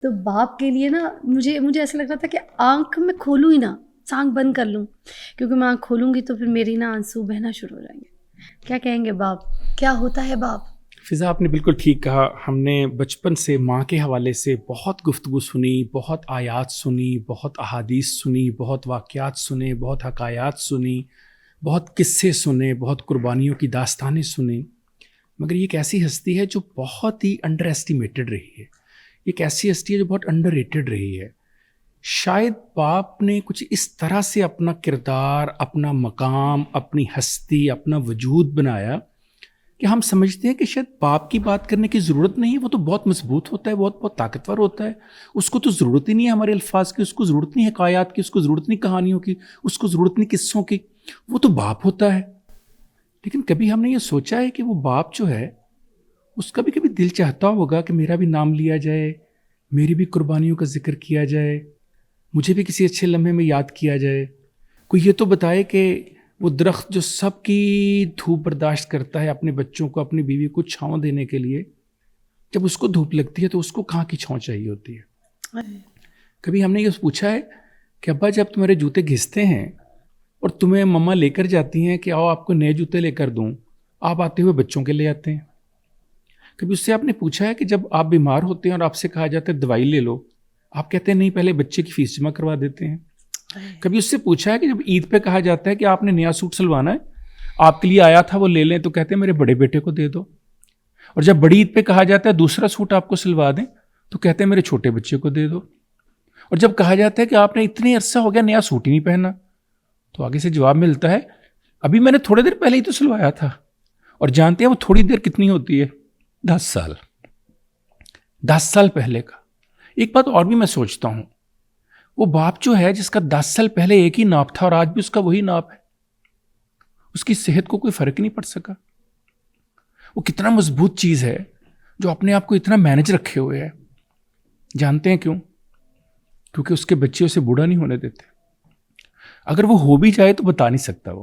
تو باپ کے لیے نا مجھے ایسا لگ رہا تھا کہ آنکھ میں کھولوں ہی نا، آنکھ بند کر لوں، کیونکہ میں آنکھ کھولوں گی تو پھر میری نا آنسو بہنا شروع ہو جائیں گے. کیا کہیں گے باپ، کیا ہوتا ہے باپ؟ فضا آپ نے بالکل ٹھیک کہا. ہم نے بچپن سے ماں کے حوالے سے بہت گفتگو سنی، بہت آیات سنی، بہت احادیث سنی، بہت واقعات سنے، بہت حکایات سنی، بہت قصے سنے، بہت قربانیوں کی داستانیں سنی. مگر یہ ایک ایسی ہستی ہے جو بہت ہی انڈر ایسٹیمیٹڈ رہی ہے. یہ ایک ایسی ہستی ہے جو بہت انڈر ریٹڈ رہی ہے. شاید باپ نے کچھ اس طرح سے اپنا کردار، اپنا مقام، اپنی ہستی، اپنا وجود بنایا کہ ہم سمجھتے ہیں کہ شاید باپ کی بات کرنے کی ضرورت نہیں ہے. وہ تو بہت مضبوط ہوتا ہے، بہت طاقتور ہوتا ہے، اس کو تو ضرورت ہی نہیں ہے ہمارے الفاظ کی، اس کو ضرورت نہیں حکایات کی، اس کو ضرورت نہیں کہانیوں کی، اس کو ضرورت نہیں قصوں کی، وہ تو باپ ہوتا ہے. لیکن کبھی ہم نے یہ سوچا ہے کہ وہ باپ جو ہے اس کا بھی کبھی دل چاہتا ہوگا کہ میرا بھی نام لیا جائے، میری بھی قربانیوں کا ذکر کیا جائے، مجھے بھی کسی اچھے لمحے میں یاد کیا جائے. کوئی یہ تو بتائے کہ وہ درخت جو سب کی دھوپ برداشت کرتا ہے اپنے بچوں کو، اپنی بیوی کو چھاؤں دینے کے لیے، جب اس کو دھوپ لگتی ہے تو اس کو کہاں کی چھاؤں چاہیے ہوتی ہے. کبھی ہم نے یہ پوچھا ہے کہ ابا جب تمہارے جوتے گھستے ہیں اور تمہیں مما لے کر جاتی ہیں کہ آؤ آپ کو نئے جوتے لے کر دوں، آپ آتے ہوئے بچوں کے لے آتے ہیں. کبھی اس سے آپ نے پوچھا ہے کہ جب آپ بیمار ہوتے ہیں اور آپ سے کہا جاتا ہے دوائی لے لو، آپ کہتے ہیں نہیں پہلے بچے کی فیس جمع کروا دیتے ہیں. کبھی اس سے پوچھا ہے کہ جب عید پہ کہا جاتا ہے کہ آپ نے نیا سوٹ سلوانا ہے، آپ کے لیے آیا تھا وہ لے لیں، تو کہتے ہیں میرے بڑے بیٹے کو دے دو. اور جب بڑی عید پہ کہا جاتا ہے دوسرا سوٹ آپ کو سلوا دیں، تو کہتے ہیں میرے چھوٹے بچے کو دے دو. اور جب کہا جاتا ہے کہ آپ نے اتنے عرصہ ہو گیا نیا سوٹ ہی نہیں پہنا، تو آگے سے جواب ملتا ہے ابھی میں نے تھوڑے دیر پہلے ہی تو سلوایا تھا. اور جانتے ہیں وہ تھوڑی دیر کتنی ہوتی ہے؟ 10 سال. 10 سال پہلے کا. ایک بات اور بھی میں سوچتا ہوں، وہ باپ جو ہے جس کا 10 سال پہلے ایک ہی ناپ تھا اور آج بھی اس کا وہی ناپ ہے، اس کی صحت کو کوئی فرق نہیں پڑ سکا. وہ کتنا مضبوط چیز ہے جو اپنے آپ کو اتنا مینج رکھے ہوئے ہے. جانتے ہیں کیوں؟ کیونکہ اس کے بچے اسے بوڑھا نہیں ہونے دیتے. اگر وہ ہو بھی جائے تو بتا نہیں سکتا وہ.